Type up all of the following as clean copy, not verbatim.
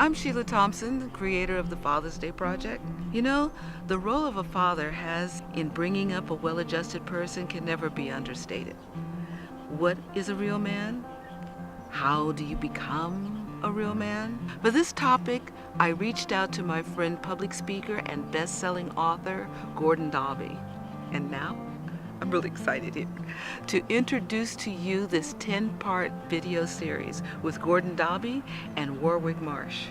I'm Sheila Thompson, the creator of the Father's Day Project. You know, the role of a father has in bringing up a well-adjusted person can never be understated. What is a real man? How do you become a real man? For this topic, I reached out to my friend, public speaker, and best-selling author, Gordon Dalbey. And now, I'm really excited here to introduce to you this 10-part video series with Gordon Dalbey and Warwick Marsh.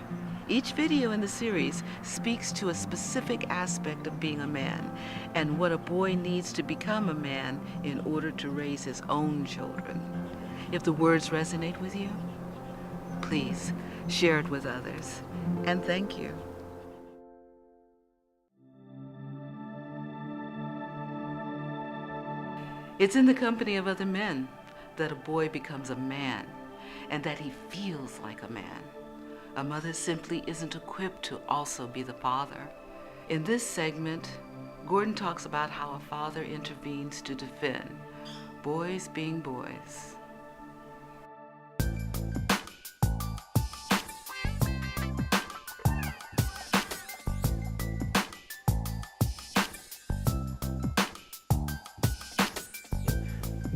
Each video in the series speaks to a specific aspect of being a man and what a boy needs to become a man in order to raise his own children. If the words resonate with you, please share it with others. And thank you. It's in the company of other men that a boy becomes a man and that he feels like a man. A mother simply isn't equipped to also be the father. In this segment, Gordon talks about how a father intervenes to defend boys being boys.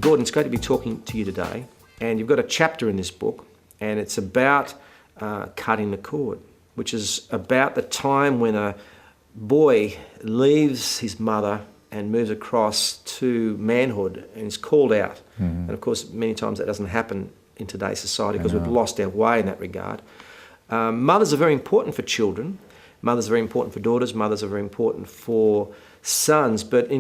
Gordon, it's great to be talking to you today, and you've got a chapter in this book, and it's about cutting the cord, which is about the time when a boy leaves his mother and moves across to manhood and is called out. And of course, many times that doesn't happen in today's society because we've lost our way in that regard. Mothers are very important for children. Mothers are very important for daughters. Mothers are very important for sons. But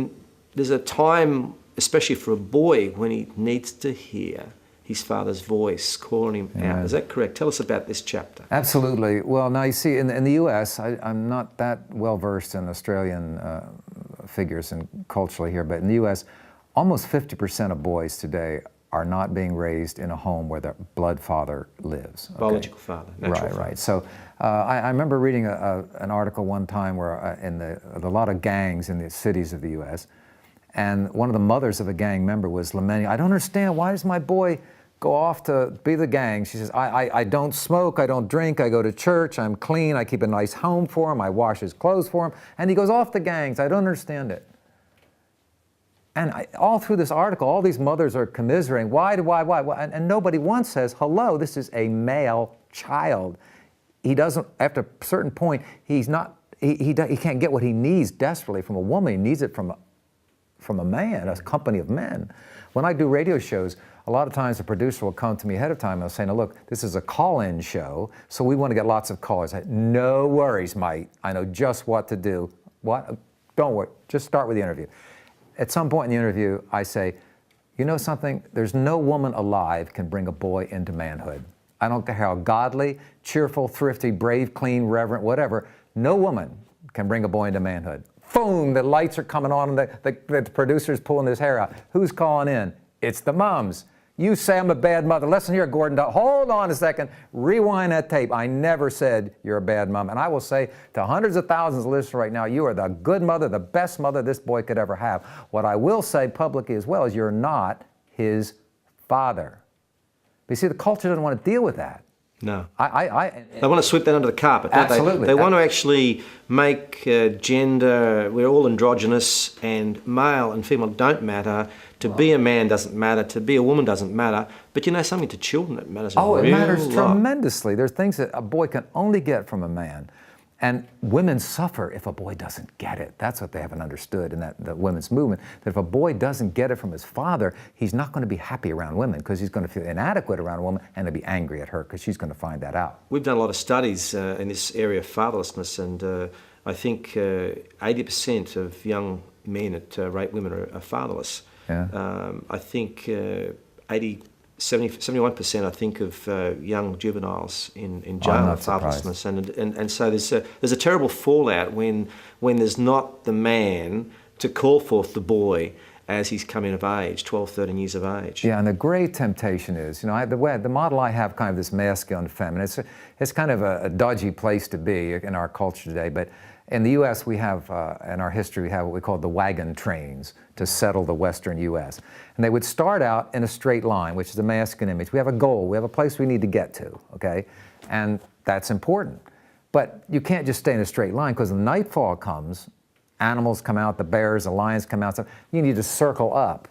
there's a time, especially for a boy, when he needs to hear his father's voice calling him out. Is that correct? Tell us about this chapter. Absolutely. Well, now you see, in the U.S., I'm not that well versed in Australian figures and culturally here, but in the U.S., almost 50% of boys today are not being raised in a home where their blood father lives. Okay? Biological father, natural father. Right. So I remember reading an article one time where in a lot of gangs in the cities of the U.S., and one of the mothers of a gang member was lamenting, I don't understand, why does my boy go off to be the gang? She says, I don't smoke, I don't drink, I go to church, I'm clean, I keep a nice home for him, I wash his clothes for him, and he goes off the gangs, I don't understand it. And all through this article, all these mothers are commiserating, why? And nobody once says, hello, this is a male child. He doesn't, after a certain point, he can't get what he needs desperately from a woman, he needs it from a man, a company of men. When I do radio shows, a lot of times the producer will come to me ahead of time and they'll say, now look, this is a call-in show, so we want to get lots of callers. No worries, mate. I know just what to do. What? Don't worry. Just start with the interview. At some point in the interview, I say, you know something? There's no woman alive can bring a boy into manhood. I don't care how godly, cheerful, thrifty, brave, clean, reverent, whatever, no woman can bring a boy into manhood. Boom, the lights are coming on and the producer's pulling his hair out. Who's calling in? It's the mums. You say I'm a bad mother. Listen here, Gordon. Hold on a second. Rewind that tape. I never said you're a bad mom. And I will say to hundreds of thousands of listeners right now, you are the good mother, the best mother this boy could ever have. What I will say publicly as well is you're not his father. But you see, the culture doesn't want to deal with that. No. They want to sweep that under the carpet, don't absolutely. They want to actually make gender, we're all androgynous, and male and female don't matter. To be a man doesn't matter. To be a woman doesn't matter. But you know something, to children it matters a real lot. Oh, it matters tremendously. There's things that a boy can only get from a man. And women suffer if a boy doesn't get it. That's what they haven't understood in the women's movement, that if a boy doesn't get it from his father, he's not going to be happy around women because he's going to feel inadequate around a woman and he'll be angry at her because she's going to find that out. We've done a lot of studies in this area of fatherlessness, and I think 80% of young men that rape women are fatherless. Yeah. I think 71% I think of young juveniles in jail are fatherlessness, and so there's a terrible fallout when there's not the man to call forth the boy as he's coming of age, 12, 13 years of age. Yeah, and the great temptation is, you know, the model I have, kind of this masculine feminine, it's kind of a dodgy place to be in our culture today, but In the U.S., we have, in our history, we have what we call the wagon trains to settle the western U.S. And they would start out in a straight line, which is a masculine image. We have a goal. We have a place we need to get to, okay? And that's important. But you can't just stay in a straight line, because when nightfall comes, animals come out, the bears, the lions come out, so you need to circle up.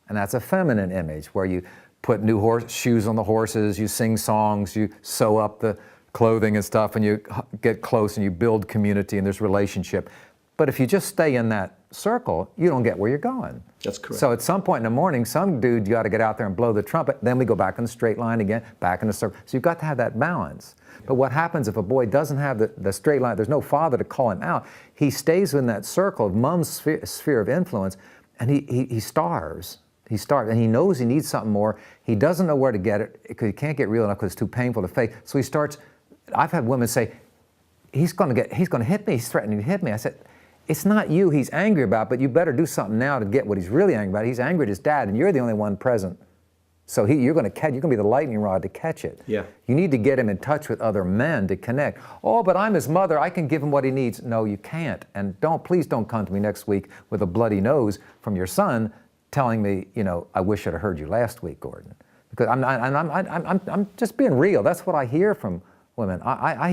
And that's a feminine image, where you put new shoes on the horses, you sing songs, you sew up the clothing and stuff, and you get close and you build community and there's relationship. But if you just stay in that circle, you don't get where you're going. That's correct. So at some point in the morning, some dude, you got to get out there and blow the trumpet. Then we go back in the straight line again, back in the circle. So you've got to have that balance. But what happens if a boy doesn't have the straight line, there's no father to call him out, he stays in that circle of mom's sphere of influence, and he starves. He starves, and he knows he needs something more. He doesn't know where to get it, because he can't get real enough, because it's too painful to fake. So he starts. I've had women say, he's going to hit me, he's threatening to hit me. I said, it's not you he's angry about, but you better do something now to get what he's really angry about. He's angry at his dad, and you're the only one present. So you're going to be the lightning rod to catch it. Yeah. You need to get him in touch with other men to connect. Oh, but I'm his mother, I can give him what he needs. No, you can't. And please don't come to me next week with a bloody nose from your son telling me, I wish I'd have heard you last week, Gordon. Because I'm just being real. That's what I hear from women. I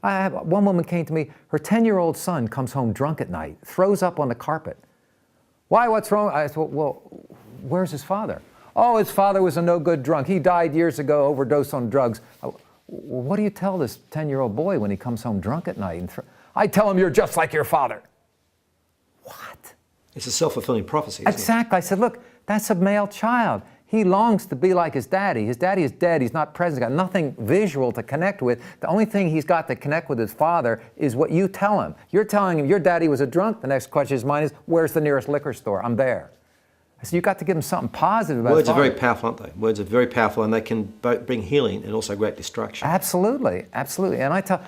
have one woman came to me, her 10-year-old son comes home drunk at night, throws up on the carpet. Why, what's wrong? I said, well, where's his father? Oh, his father was a no-good drunk. He died years ago, overdosed on drugs. Well, what do you tell this 10-year-old boy when he comes home drunk at night? I tell him, you're just like your father. What? It's a self-fulfilling prophecy, isn't Exactly. I said, look, that's a male child. He longs to be like his daddy. His daddy is dead. He's not present. He's got nothing visual to connect with. The only thing he's got to connect with his father is what you tell him. You're telling him your daddy was a drunk. The next question of mine is, where's the nearest liquor store? I'm there. I said, you've got to give him something positive about Words his are very powerful, aren't they? Words are very powerful, and they can both bring healing and also great destruction. Absolutely, absolutely. And I tell,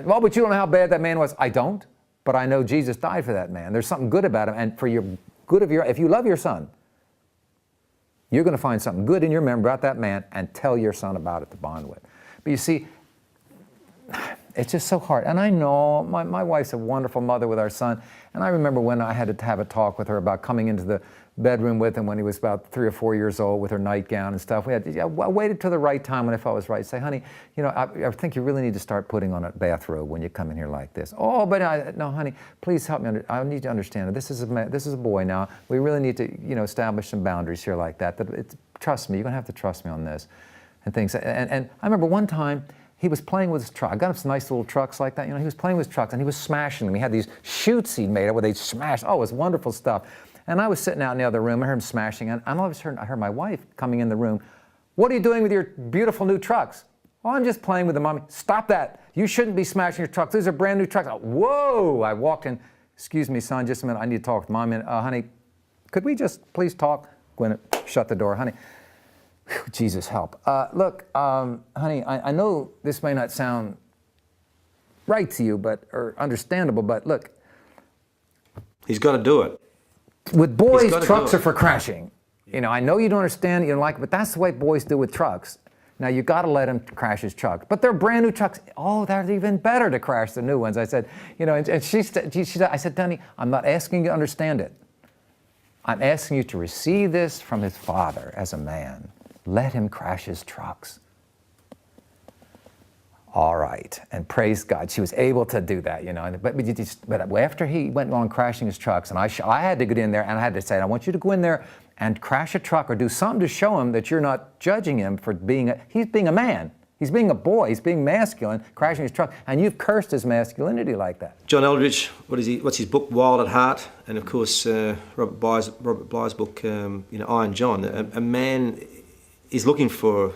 well, but you don't know how bad that man was. I don't, but I know Jesus died for that man. There's something good about him, and for your good of if you love your son, you're going to find something good in your memory about that man and tell your son about it to bond with. But you see, it's just so hard. And I know my wife's a wonderful mother with our son. And I remember when I had to have a talk with her about coming into the bedroom with him when he was about 3 or 4 years old with her nightgown and stuff. I waited till the right time when I felt it was right. Say, honey, I think you really need to start putting on a bathrobe when you come in here like this. Oh, but no, honey, please help me. I need to understand that this is a boy now. We really need to, establish some boundaries here like that. Trust me, you're going to have to trust me on this and things. And I remember one time, he was playing with his truck. I got him some nice little trucks like that. He was playing with his trucks and he was smashing them. He had these chutes he'd made where they'd smash. Oh, it was wonderful stuff. And I was sitting out in the other room. I heard him smashing. And all of a sudden, I heard my wife coming in the room. What are you doing with your beautiful new trucks? Oh, I'm just playing with them, Mommy. Stop that. You shouldn't be smashing your trucks. These are brand new trucks. Whoa! I walked in. Excuse me, son, just a minute. I need to talk with Mom. Honey, could we just please talk? Gwen, shut the door. Honey. Whew, Jesus help. Look, honey, I know this may not sound right to you, or understandable, but look. He's got to do it. With boys, trucks are for crashing. I know you don't understand, you don't like it, but that's the way boys do with trucks. Now, you got to let him crash his truck. But they're brand new trucks. Oh, they're even better to crash the new ones. I said, and she said, I said, Danny, I'm not asking you to understand it. I'm asking you to receive this from his father as a man. Let him crash his trucks. All right, and praise God, she was able to do that, But after he went on crashing his trucks, and I had to get in there, and I had to say, I want you to go in there and crash a truck or do something to show him that you're not judging him for he's being a man. He's being a boy. He's being masculine, crashing his truck, and you've cursed his masculinity like that. John Eldridge, what's his book, Wild at Heart, and of course Robert Bly's book, Iron John. A man is looking for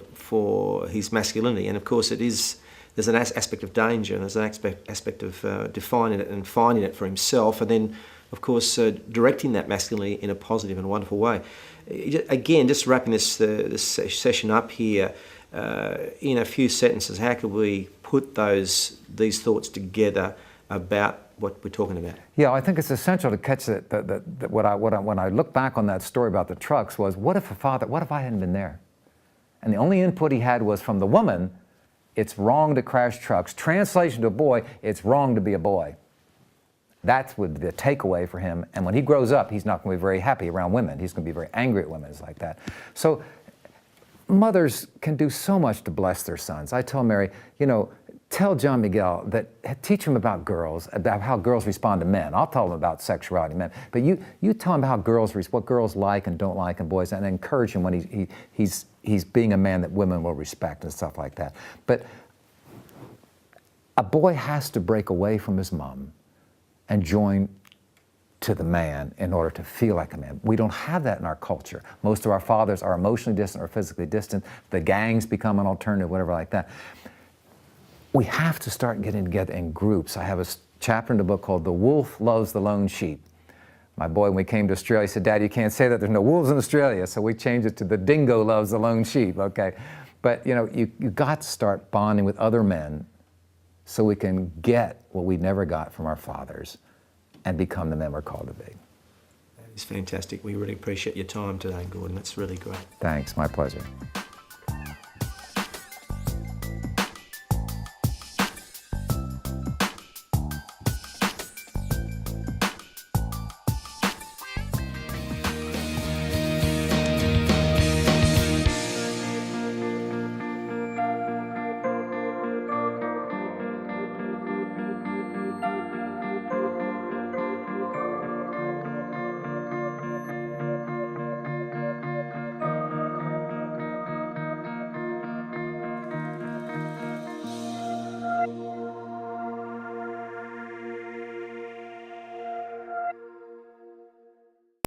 his masculinity, and of course there's an aspect of danger, and there's an aspect of defining it and finding it for himself, and then of course directing that masculinity in a positive and wonderful way. Again, just wrapping this session up here, in a few sentences, how could we put these thoughts together about what we're talking about? Yeah, I think it's essential to catch when I look back on that story about the trucks was, what if I hadn't been there? And the only input he had was from the woman, it's wrong to crash trucks. Translation to a boy, it's wrong to be a boy. That's would be the takeaway for him. And when he grows up, he's not going to be very happy around women. He's going to be very angry at women. It's like that. So mothers can do so much to bless their sons. I tell Mary, you know, tell John Miguel that, teach him about girls, about how girls respond to men. I'll tell him about sexuality, men. But you tell him how what girls like and don't like in boys, and encourage him when he's being a man that women will respect and stuff like that. But a boy has to break away from his mom and join to the man in order to feel like a man. We don't have that in our culture. Most of our fathers are emotionally distant or physically distant. The gangs become an alternative, whatever like that. We have to start getting together in groups. I have a chapter in the book called The Wolf Loves the Lone Sheep. My boy, when we came to Australia, said, Dad, you can't say that. There's no wolves in Australia. So we changed it to The Dingo Loves the Lone Sheep, okay? But you know, you got to start bonding with other men so we can get what we never got from our fathers and become the men we're called to be. It's fantastic. We really appreciate your time today, Gordon. That's really great. Thanks, my pleasure.